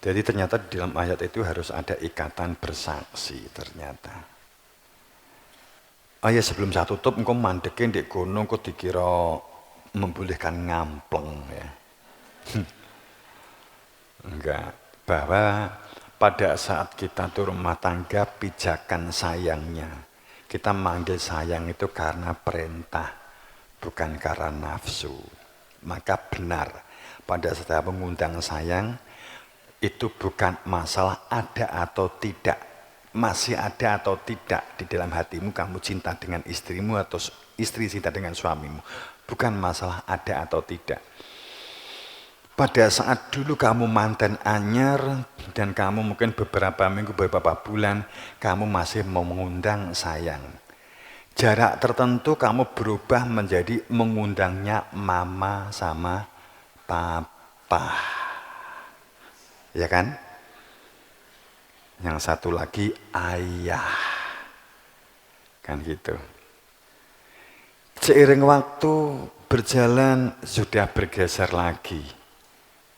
Jadi ternyata di dalam ayat itu harus ada ikatan bersaksi ternyata. Oh ya sebelum saya tutup, engkau mandekin di gunung, engkau dikira membolehkan ngampleng ya. Enggak, bahwa pada saat kita tuh rumah tangga pijakan sayangnya. Kita manggil sayang itu karena perintah, bukan karena nafsu. Maka benar, pada saat mengundang sayang, itu bukan masalah ada atau tidak. Masih ada atau tidak di dalam hatimu kamu cinta dengan istrimu atau istri cinta dengan suamimu. Bukan masalah ada atau tidak. Pada saat dulu kamu mantan anyar dan kamu mungkin beberapa minggu, beberapa bulan, kamu masih mengundang sayang. Jarak tertentu kamu berubah menjadi mengundangnya mama sama papa. Ya kan? Yang satu lagi ayah. Kan gitu. Seiring waktu berjalan sudah bergeser lagi.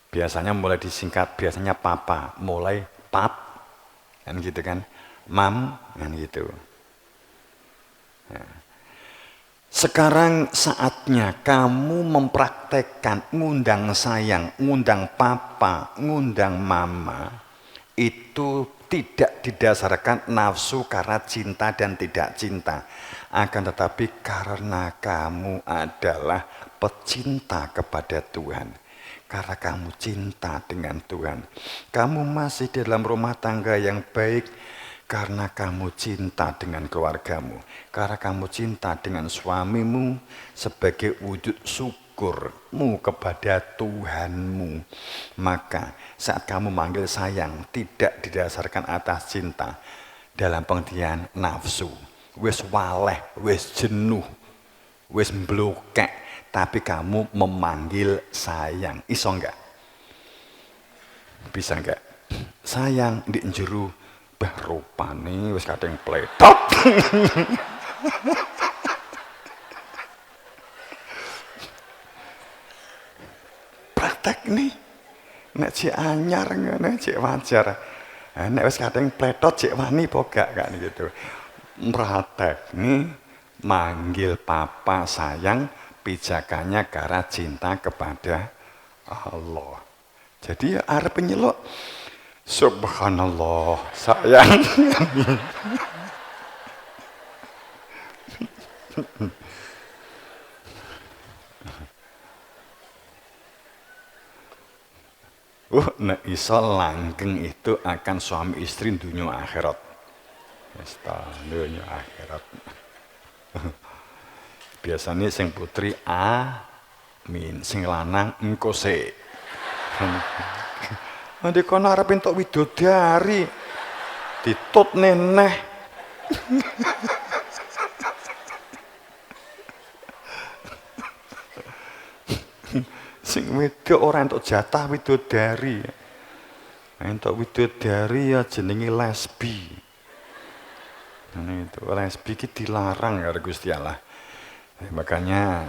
Biasanya mulai disingkat, biasanya papa, mulai pap, kan gitu kan, mam, kan gitu. Nah. Sekarang saatnya kamu mempraktekkan ngundang sayang, ngundang papa, ngundang mama, itu tidak didasarkan nafsu karena cinta dan tidak cinta. Akan tetapi karena kamu adalah pecinta kepada Tuhan. Karena kamu cinta dengan Tuhan. Kamu masih dalam rumah tangga yang baik karena kamu cinta dengan keluargamu. Karena kamu cinta dengan suamimu sebagai wujud syukurmu kepada Tuhanmu. Maka saat kamu manggil sayang tidak didasarkan atas cinta. Dalam pengertian nafsu. Wis waleh, wis jenuh, wis mblokek. Tapi kamu memanggil sayang. Iso enggak? Bisa enggak? Sayang di njero bah rupane wis kadang pletot. Praktek nih. Nek cek anyar ngene cek wajar. Nek wis kadang pletot cek wani apa gak kan gitu. Praktek nih manggil papa sayang pijakannya karena cinta kepada Allah. Jadi arep nyeluk subhanallah sayang. Nek iso langgeng itu akan suami istri dunia akhirat. Dunia akhirat. Biasanya sing putri amin, sing lanang engko sik. Nanti kono arep entuk widodari. Ditut neneh. Sing wedok ora entuk jatah widodari. Entuk widodari ya jenenge lesbi. Nah itu lesbi iki dilarang karo Gusti Allah. Makanya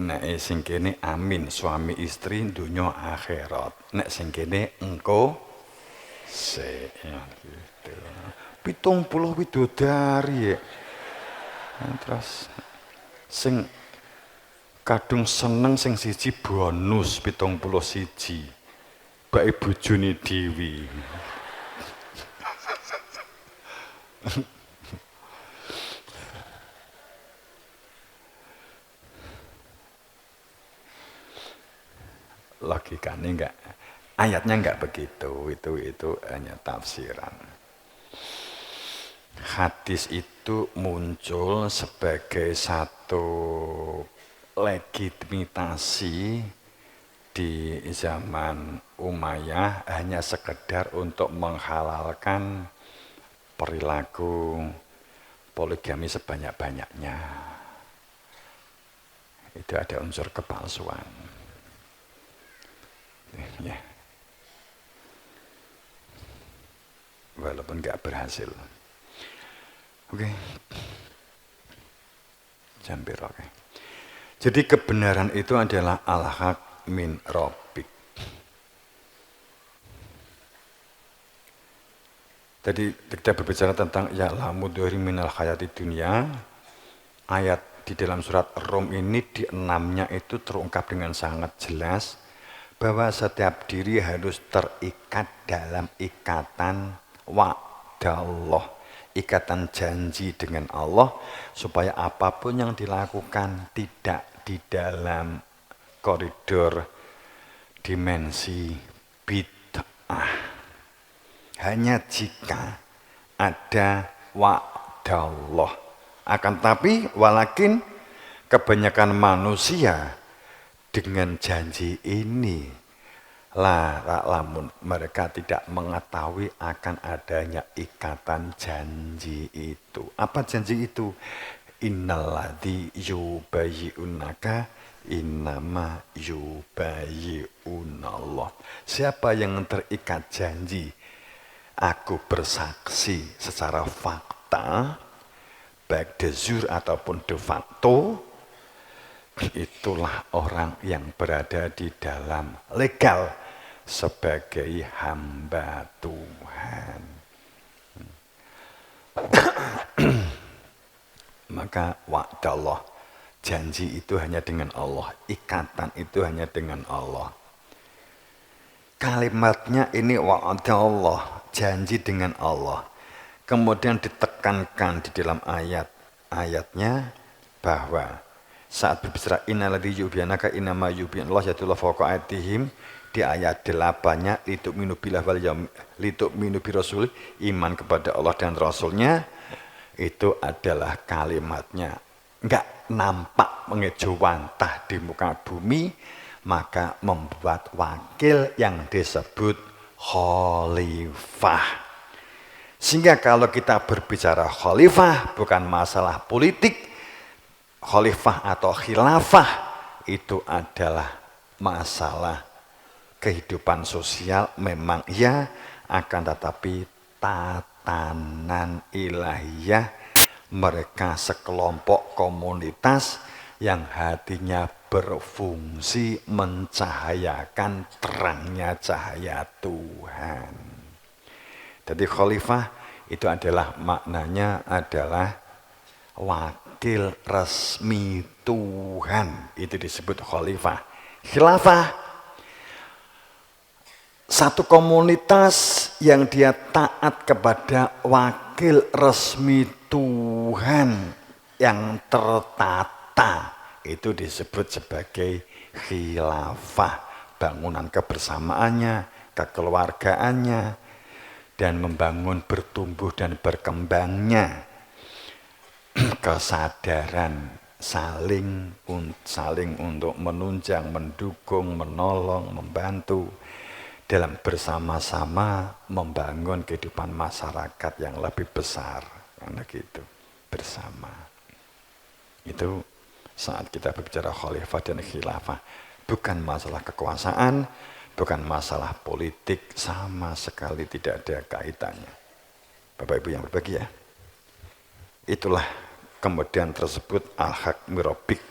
nek sing kene amin suami istri dunya akhirat. Nek sing kene engko sik ya gitu. 70 widodari. Terus sing kadung seneng sing siji bonus 71. Bake bojone dhewe. Logikanya enggak, ayatnya enggak begitu, itu hanya tafsiran. Hadis itu muncul sebagai satu legitimasi di zaman Umayyah hanya sekedar untuk menghalalkan perilaku poligami sebanyak-banyaknya. Itu ada unsur kepalsuan. Ya. Walaupun nggak berhasil. Oke. Jambir oke. Jadi kebenaran itu adalah al-haq min rabbik. Jadi kita berbicara tentang ya la mudhari minal hayati dunia, ayat di dalam surat Rum ini di 6-nya itu terungkap dengan sangat jelas bahwa setiap diri harus terikat dalam ikatan wa'dallah, ikatan janji dengan Allah, supaya apapun yang dilakukan tidak di dalam koridor dimensi bid'ah. Hanya jika ada wa'dallah. Akan tapi walakin kebanyakan manusia dengan janji ini lamun mereka tidak mengetahui akan adanya ikatan janji itu. Apa janji itu? Innalladzi yubayyi'unaka innama yubayyi'unallah. Siapa yang terikat jangi, aku bersaksi secara fakta, baik de jure ataupun de facto, itulah orang yang berada di dalam legal sebagai hamba Tuhan. Maka wa'dallah, janji itu hanya dengan Allah, ikatan itu hanya dengan Allah. Kalimatnya ini wa'dallah, janji dengan Allah. Kemudian ditekankan di dalam ayatnya bahwa saat berbicara innalladzi yu'biyanaka innama yu'biyanallah yatullah fawqa ayatihim, di ayat 8-nya litu'minu billah wal yaum litu'minu birasul, iman kepada Allah dan Rasulnya, itu adalah kalimatnya enggak nampak mengejawantah di muka bumi, maka membuat wakil yang disebut khalifah. Sehingga kalau kita berbicara khalifah bukan masalah politik, khalifah atau khilafah itu adalah masalah kehidupan sosial, memang ya, akan tetapi tatanan ilahiyah, mereka sekelompok komunitas yang hatinya berfungsi mencahayakan terangnya cahaya Tuhan. Jadi khalifah itu adalah maknanya adalah wakil resmi Tuhan, itu disebut khalifah. Khilafah, satu komunitas yang dia taat kepada wakil resmi Tuhan yang tertata, itu disebut sebagai khilafah. Bangunan kebersamaannya, kekeluargaannya, dan membangun bertumbuh dan berkembangnya kesadaran saling untuk menunjang, mendukung, menolong, membantu dalam bersama-sama membangun kehidupan masyarakat yang lebih besar, karena gitu bersama. Itu saat kita berbicara khalifah dan khilafah, bukan masalah kekuasaan, bukan masalah politik, sama sekali tidak ada kaitannya. Bapak Ibu yang berbahagia, itulah kemudian tersebut al-haq mirobik.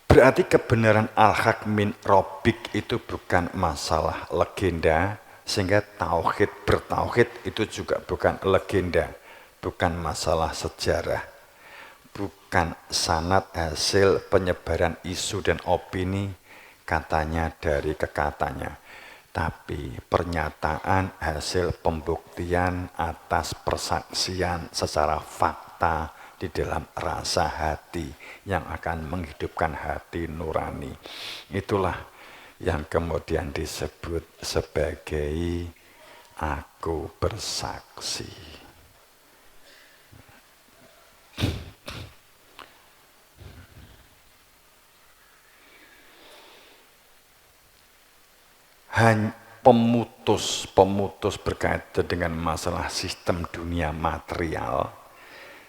Berarti kebenaran al-haq min robik itu bukan masalah legenda, sehingga tauhid bertauhid itu juga bukan legenda, bukan masalah sejarah, bukan sanad hasil penyebaran isu dan opini katanya dari kekatanya, tapi pernyataan hasil pembuktian atas persaksian secara fakta di dalam rasa hati yang akan menghidupkan hati nurani. Itulah yang kemudian disebut sebagai aku bersaksi. Pemutus berkaitan dengan masalah sistem dunia material.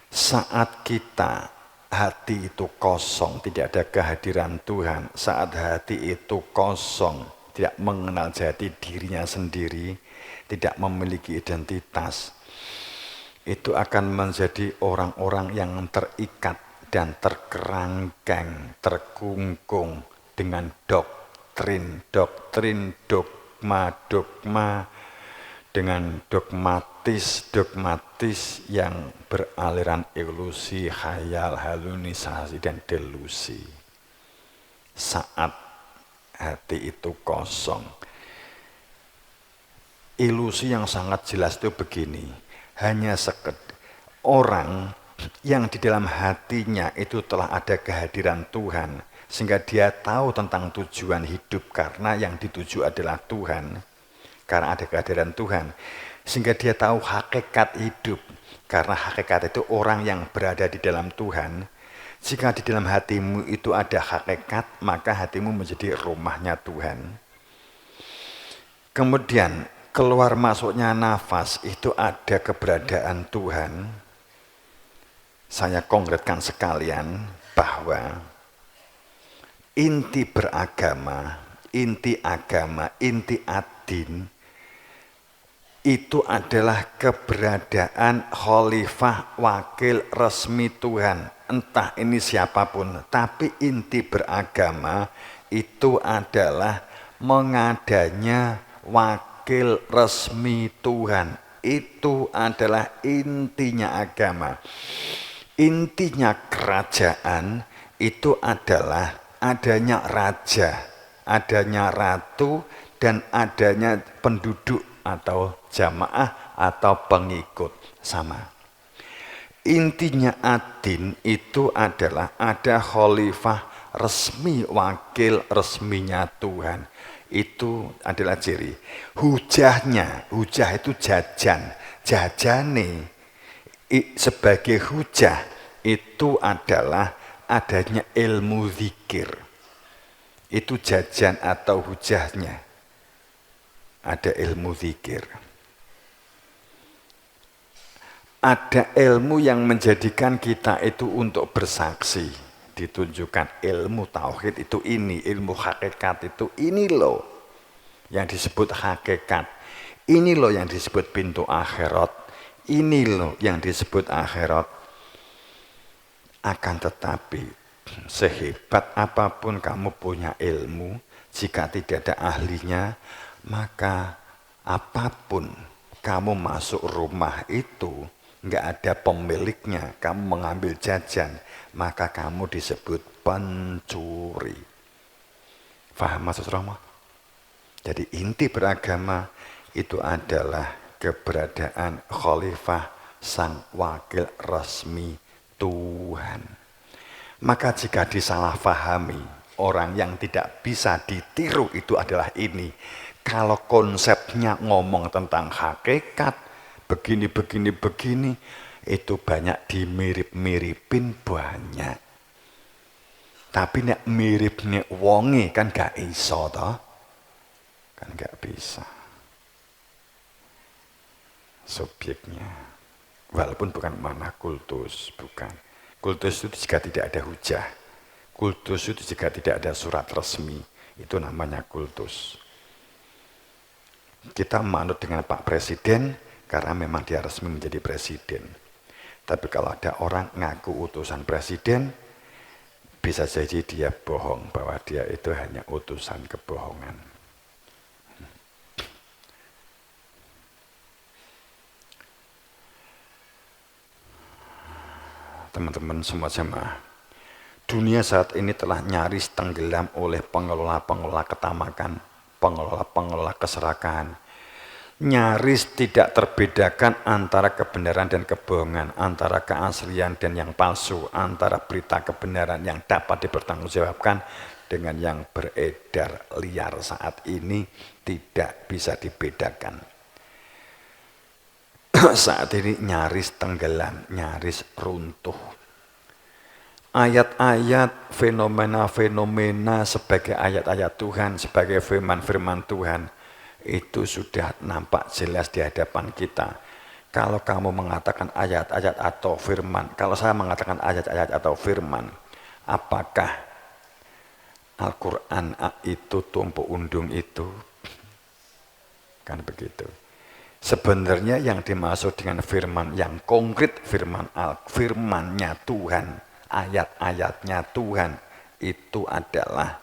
Saat kita hati itu kosong, tidak ada kehadiran Tuhan, saat hati itu kosong, tidak mengenal jati dirinya sendiri, tidak memiliki identitas, itu akan menjadi orang-orang yang terikat dan terkerangkeng, terkungkung dengan doktrin dogma-dogma dengan dogmatis yang beraliran ilusi, khayal, halusinasi dan delusi. Saat hati itu kosong, ilusi yang sangat jelas itu begini, hanya orang yang di dalam hatinya itu telah ada kehadiran Tuhan, sehingga dia tahu tentang tujuan hidup karena yang dituju adalah Tuhan, karena ada kehadiran Tuhan, sehingga dia tahu hakikat hidup, karena hakikat itu orang yang berada di dalam Tuhan. Jika di dalam hatimu itu ada hakikat, maka hatimu menjadi rumahnya Tuhan. Kemudian keluar masuknya nafas itu ada keberadaan Tuhan. Saya konkretkan sekalian bahwa inti beragama, inti agama, inti ad-din itu adalah keberadaan khalifah wakil resmi Tuhan. Entah ini siapapun, tapi inti beragama itu adalah mengadanya wakil resmi Tuhan. Itu adalah intinya agama. Intinya kerajaan itu adalah adanya raja, adanya ratu, dan adanya penduduk atau jamaah atau pengikut sama. Intinya ad-din itu adalah ada khalifah resmi, wakil resminya Tuhan. Itu adalah ciri. Hujah itu jajane sebagai hujah itu adalah adanya ilmu zikir. Itu jajan atau hujahnya. Ada ilmu zikir. Ada ilmu yang menjadikan kita itu untuk bersaksi. Ditunjukkan ilmu tauhid itu ini, ilmu hakikat itu ini loh yang disebut hakikat. Ini loh yang disebut pintu akhirat. Ini loh yang disebut akhirat. Akan tetapi sehebat apapun kamu punya ilmu, jika tidak ada ahlinya, maka apapun kamu masuk rumah itu, nggak ada pemiliknya, kamu mengambil jajan, maka kamu disebut pencuri. Faham maksud Romo? Jadi inti beragama itu adalah keberadaan khalifah sang wakil resmi Tuhan. Maka jika disalahfahami, orang yang tidak bisa ditiru itu adalah ini. Kalau konsepnya ngomong tentang hakikat, begini, itu banyak dimirip-miripin banyak. Tapi nek miripnya wonge kan gak iso toh. Kan gak bisa. Subjeknya. Walaupun bukan mana kultus, bukan. Kultus itu jika tidak ada hujah. Kultus itu jika tidak ada surat resmi. Itu namanya kultus. Kita manut dengan Pak Presiden karena memang dia resmi menjadi presiden. Tapi kalau ada orang ngaku utusan presiden, bisa jadi dia bohong bahwa dia itu hanya utusan kebohongan. Teman-teman semua jemaah, dunia saat ini telah nyaris tenggelam oleh pengelola-pengelola ketamakan, pengelola-pengelola keserakahan. Nyaris tidak terbedakan antara kebenaran dan kebohongan, antara keaslian dan yang palsu, antara berita kebenaran yang dapat dipertanggungjawabkan dengan yang beredar liar saat ini tidak bisa dibedakan. Saat ini nyaris tenggelam, nyaris runtuh. Ayat-ayat, fenomena-fenomena sebagai ayat-ayat Tuhan, sebagai firman-firman Tuhan, itu sudah nampak jelas di hadapan kita. Kalau kamu mengatakan ayat-ayat atau firman, kalau saya mengatakan ayat-ayat atau firman, apakah Al-Quran itu tumpuk undung itu? Kan begitu. Sebenarnya yang dimaksud dengan firman yang konkret, firmannya Tuhan, ayat-ayatnya Tuhan, itu adalah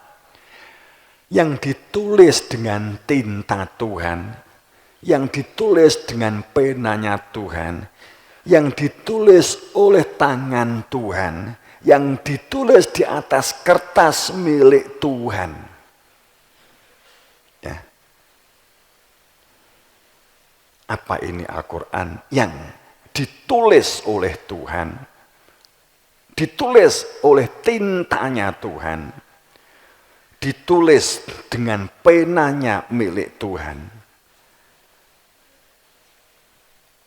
yang ditulis dengan tinta Tuhan, yang ditulis dengan penanya Tuhan, yang ditulis oleh tangan Tuhan, yang ditulis di atas kertas milik Tuhan. Ya. Apa ini Al-Quran yang ditulis oleh Tuhan, ditulis oleh tintanya Tuhan, ditulis dengan penanya milik Tuhan,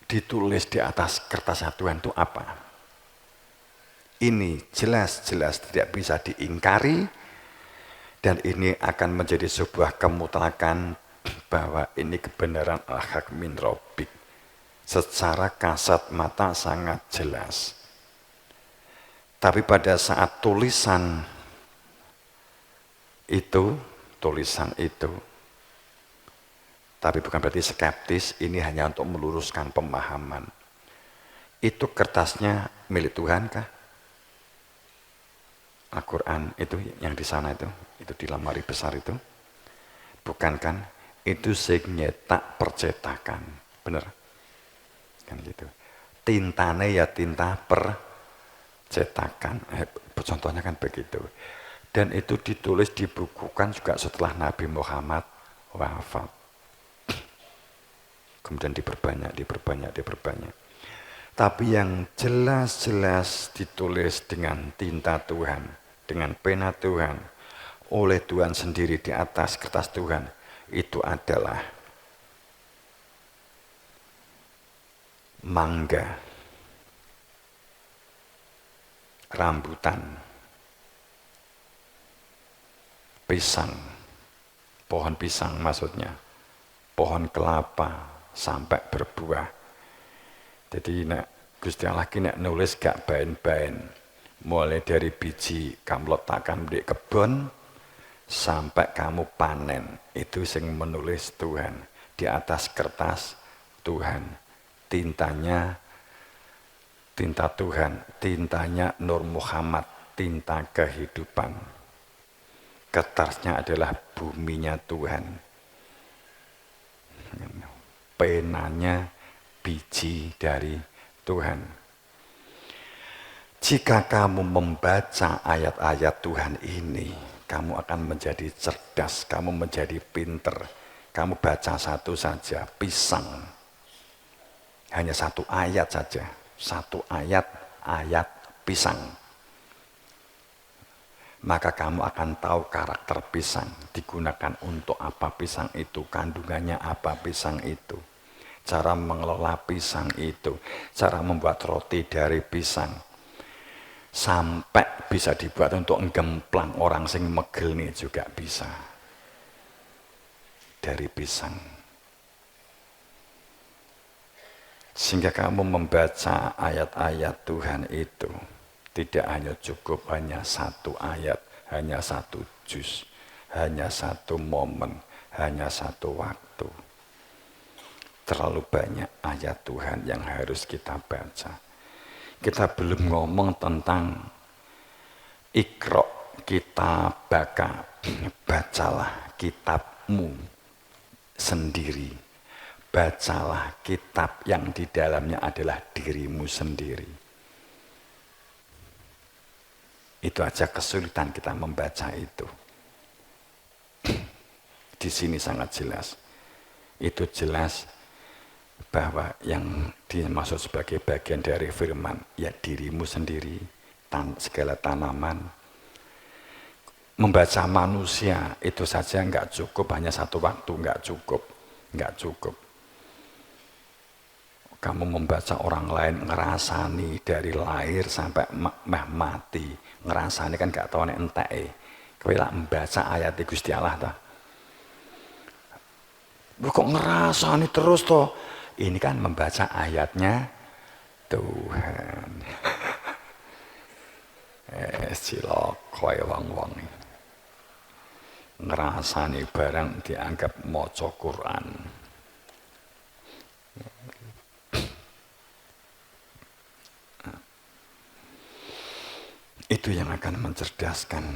ditulis di atas kertasnya Tuhan itu apa? Ini jelas-jelas tidak bisa diingkari, dan ini akan menjadi sebuah kemutlakan bahwa ini kebenaran al-haq min rabbik. Secara kasat mata sangat jelas. Tapi pada saat tulisan itu, tapi bukan berarti skeptis, ini hanya untuk meluruskan pemahaman. Itu kertasnya milik Tuhan kah? Al-Quran itu yang di sana itu di lemari besar itu, bukan kan? Itu nyetak percetakan, bener? Kan gitu. Tintanya ya tinta percetakan. Contohnya kan begitu. Dan itu ditulis, dibukukan juga setelah Nabi Muhammad wafat. Kemudian diperbanyak. Tapi yang jelas-jelas ditulis dengan tinta Tuhan, dengan pena Tuhan, oleh Tuhan sendiri di atas kertas Tuhan, itu adalah mangga, rambutan, pisang, pohon pisang maksudnya, pohon kelapa sampai berbuah. Jadi Gusti Allah ki nek nulis gak bain-bain, mulai dari biji kamu letakkan di kebun sampai kamu panen, itu sing menulis Tuhan di atas kertas Tuhan. Tintanya tinta Tuhan, tintanya Nur Muhammad, tinta kehidupan. Kertasnya adalah buminya Tuhan, penanya biji dari Tuhan. Jika kamu membaca ayat-ayat Tuhan ini, kamu akan menjadi cerdas, kamu menjadi pinter. Kamu baca satu saja, pisang. Hanya satu ayat saja, satu ayat pisang. Maka kamu akan tahu karakter pisang, digunakan untuk apa pisang itu, kandungannya apa pisang itu, cara mengelola pisang itu, cara membuat roti dari pisang, sampai bisa dibuat untuk gemplang orang sing megel nih juga bisa dari pisang. Sehingga kamu membaca ayat-ayat Tuhan itu tidak hanya cukup hanya satu ayat, hanya satu juz, hanya satu momen, hanya satu waktu. Terlalu banyak ayat Tuhan yang harus kita baca. Kita belum ngomong tentang Iqra, kita bacalah kitabmu sendiri. Bacalah kitab yang di dalamnya adalah dirimu sendiri. Itu aja kesulitan kita membaca itu. Di sini sangat jelas. Itu jelas bahwa yang dimaksud sebagai bagian dari firman, ya dirimu sendiri, segala tanaman. Membaca manusia itu saja enggak cukup, hanya satu waktu enggak cukup. Kamu membaca orang lain, ngerasani dari lahir sampai mati, ngerasani kan gak tahu nek enteke. Kowe lak membaca ayat Gusti Allah ta. Kok ngerasani terus toh? Ini kan membaca ayatnya Tuhan. Cilaka wong-wong. Ngerasani barang dianggap maca Quran. Itu yang akan mencerdaskan